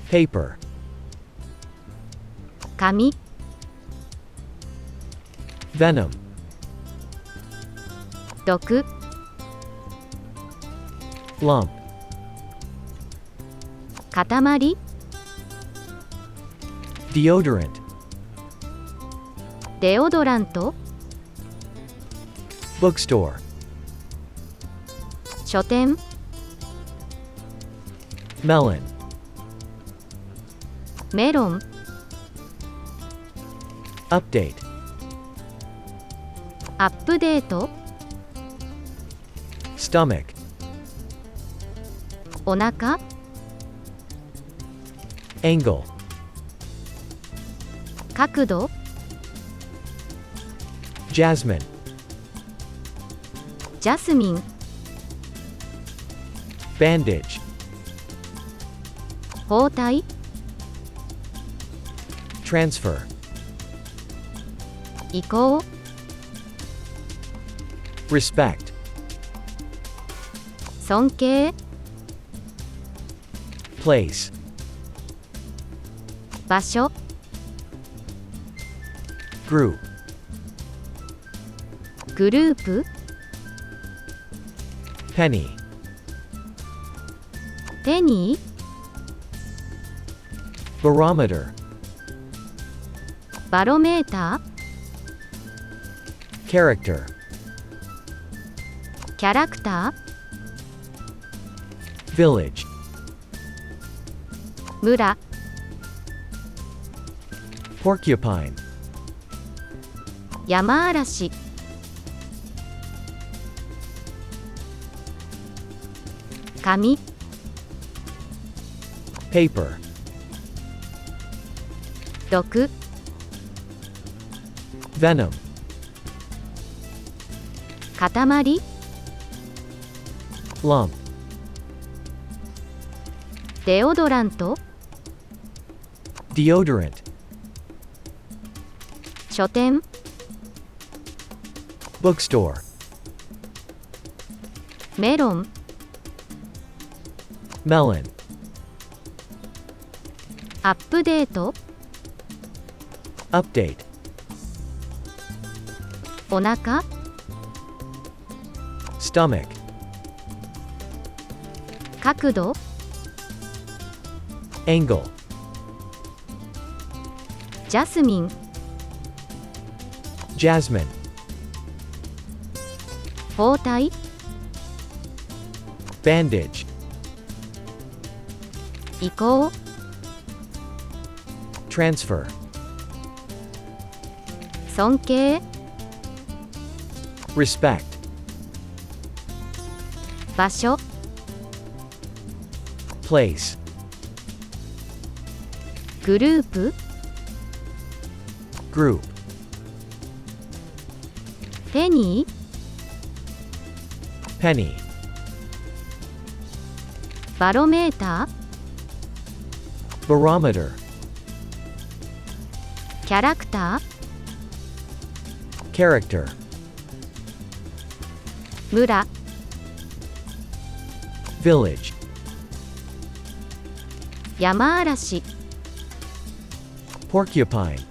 paper, 紙、 venom, 毒、 lump, 塊、 deodorant, デオドラント、 bookstore, 書店、 melon, メロン、 update, アップデート、 stomach, お腹、 angle, 角度、 jasmine, ジャスミン、 bandage, 包帯、 transfer, 移行、 respect, 尊敬、 place, 場所、 group, グループ、 penny, ペニー、 barometer, バロメータ character, ー、キャラクタ village, ー、村、 porcupine, 山嵐、 紙、 paper, 毒、 venom, 塊、 lump, デオドラント、 deodorant, 書店、 bookstore, メロン、 melon, アップデート、 update, お腹、 stomach, 角度、 angle, ジャスミン、 jasmine, 包帯、 bandage, 移行、 transfer, 尊敬、 respect, 場所、 place, グループ、 group, ペニー、 penny, バロメータ barometer, ー、キャラクタ character, ー、村、 village, 山嵐、 porcupine,